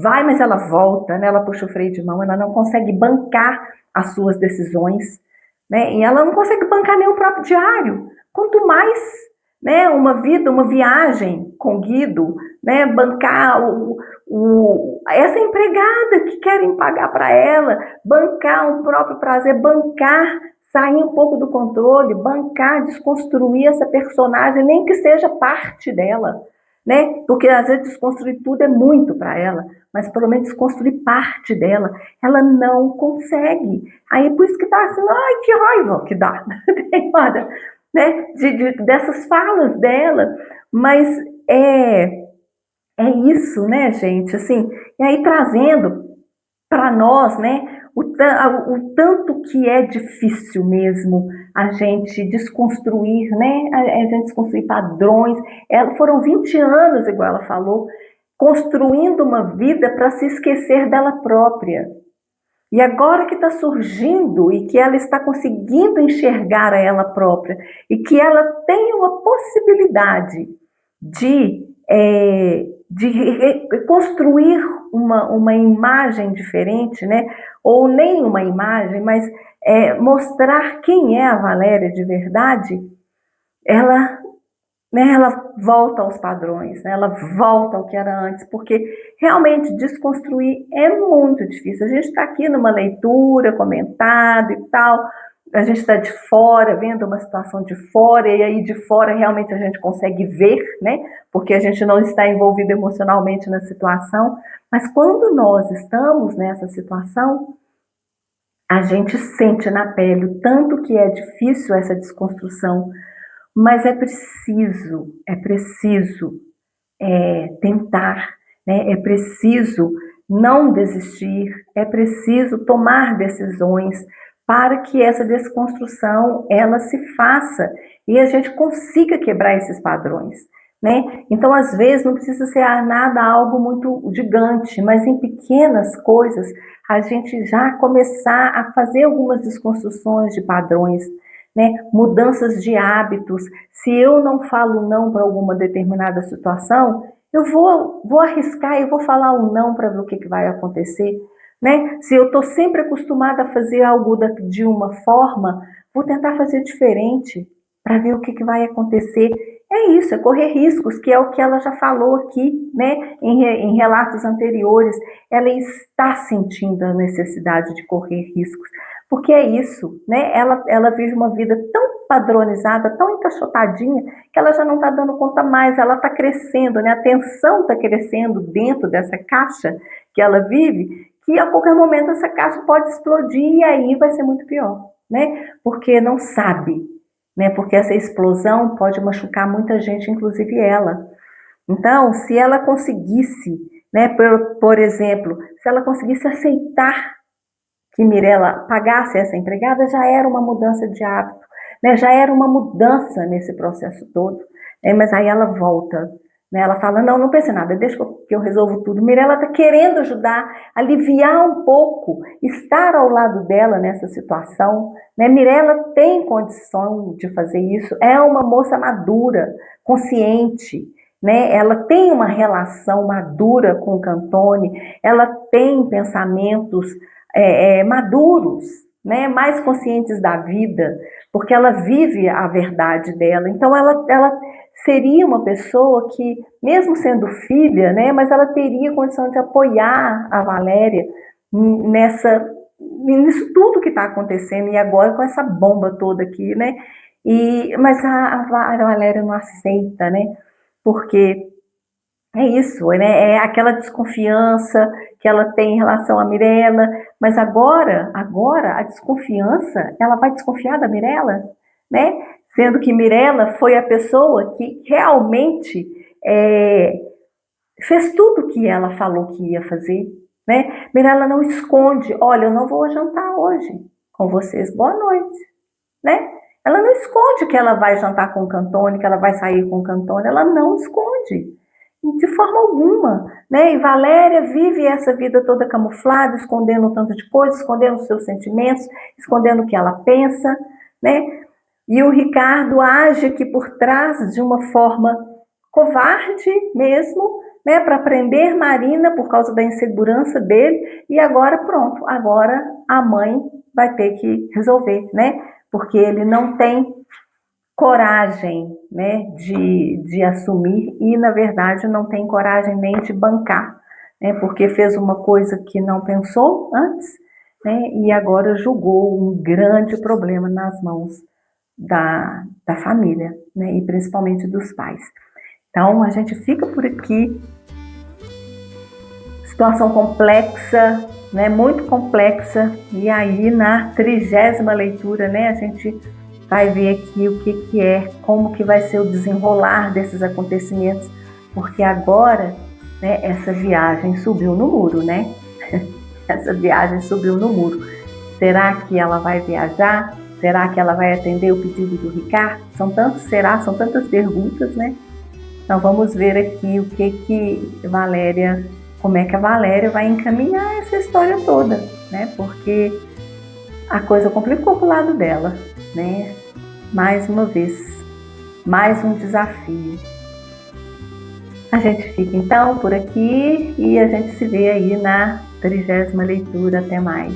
vai, mas ela volta, né? Ela puxa o freio de mão, ela não consegue bancar as suas decisões, né? E ela não consegue bancar nem o próprio diário. Quanto mais, né, uma vida, uma viagem com Guido, né, bancar essa empregada que querem pagar para ela, bancar um próprio prazer, bancar, sair um pouco do controle, bancar, desconstruir essa personagem, nem que seja parte dela, né? Porque às vezes desconstruir tudo é muito para ela, mas pelo menos desconstruir parte dela, ela não consegue. Aí por isso que tá assim, ai, que raiva que dá, né? Dessas falas dela, mas é isso, né, gente? Assim, e aí trazendo para nós, né, o tanto que é difícil mesmo a gente desconstruir, né, a gente desconstruir padrões. Foram 20 anos, igual ela falou, construindo uma vida para se esquecer dela própria. E agora que está surgindo e que ela está conseguindo enxergar a ela própria e que ela tem uma possibilidade de construir uma imagem diferente, né? Ou nem uma imagem, mas mostrar quem é a Valéria de verdade, ela, né, ela volta aos padrões, né? Ela volta ao que era antes, porque realmente desconstruir é muito difícil. A gente está aqui numa leitura comentada e tal, a gente está de fora, vendo uma situação de fora, e aí de fora realmente a gente consegue ver, né? Porque a gente não está envolvido emocionalmente na situação, mas quando nós estamos nessa situação, a gente sente na pele o tanto que é difícil essa desconstrução, mas é preciso tentar, né? É preciso não desistir, é preciso tomar decisões para que essa desconstrução ela se faça e a gente consiga quebrar esses padrões, né? Então, às vezes, não precisa ser nada algo muito gigante, mas em pequenas coisas a gente já começar a fazer algumas desconstruções de padrões, né? Mudanças de hábitos. Se eu não falo não para alguma determinada situação, eu vou arriscar e vou falar um não para ver o que vai acontecer, né? Se eu estou sempre acostumada a fazer algo de uma forma, vou tentar fazer diferente para ver o que vai acontecer. É isso, é correr riscos, que é o que ela já falou aqui, né? Em relatos anteriores, ela está sentindo a necessidade de correr riscos, porque é isso, né? Ela vive uma vida tão padronizada, tão encaixotadinha, que ela já não está dando conta mais, ela está crescendo, né? A tensão está crescendo dentro dessa caixa que ela vive, que a qualquer momento essa caixa pode explodir e aí vai ser muito pior, né? Porque não sabe, né? Porque essa explosão pode machucar muita gente, inclusive ela. Então, se ela conseguisse, né, por exemplo, se ela conseguisse aceitar que Mirella pagasse essa empregada, já era uma mudança de hábito, né? Já era uma mudança nesse processo todo, né? Mas aí ela volta, né? Ela fala, não pense nada, deixa que eu resolvo tudo. Mirella está querendo ajudar, aliviar um pouco, estar ao lado dela nessa situação, né? Mirella tem condição de fazer isso, é uma moça madura, consciente, né? Ela tem uma relação madura com o Cantone, ela tem pensamentos maduros, né, mais conscientes da vida, porque ela vive a verdade dela. Então, ela seria uma pessoa que, mesmo sendo filha, né, mas ela teria condição de apoiar a Valéria nisso tudo que está acontecendo, e agora com essa bomba toda aqui, né? Mas a Valéria não aceita, né? Porque é isso, né? É aquela desconfiança que ela tem em relação à Mirella, mas agora a desconfiança, ela vai desconfiar da Mirella, né? Sendo que Mirella foi a pessoa que realmente fez tudo o que ela falou que ia fazer, né? Mirella não esconde, olha, eu não vou jantar hoje com vocês, boa noite, né? Ela não esconde que ela vai jantar com o Cantone, que ela vai sair com o Cantone, ela não esconde. De forma alguma, né? E Valéria vive essa vida toda camuflada, escondendo um tanto de coisa, escondendo os seus sentimentos, escondendo o que ela pensa, né? E o Ricardo age aqui por trás de uma forma covarde mesmo, né? Para prender Marina por causa da insegurança dele. E agora pronto, agora a mãe vai ter que resolver, né? Porque ele não tem coragem, né, de assumir e, na verdade, não tem coragem nem de bancar, né, porque fez uma coisa que não pensou antes, né, e agora jogou um grande problema nas mãos da família, né, e principalmente dos pais. Então a gente fica por aqui. Situação complexa, né, muito complexa, e aí na 30ª leitura, né, a gente vai ver aqui o que é, como que vai ser o desenrolar desses acontecimentos, porque agora, né, essa viagem subiu no muro, né? Essa viagem subiu no muro. Será que ela vai viajar? Será que ela vai atender o pedido do Ricardo? São tantas perguntas, né? Então vamos ver aqui o que Valéria, como é que a Valéria vai encaminhar essa história toda, né? Porque a coisa complicou pro lado dela, né? Mais uma vez, mais um desafio. A gente fica então por aqui e a gente se vê aí na 30ª leitura. Até mais.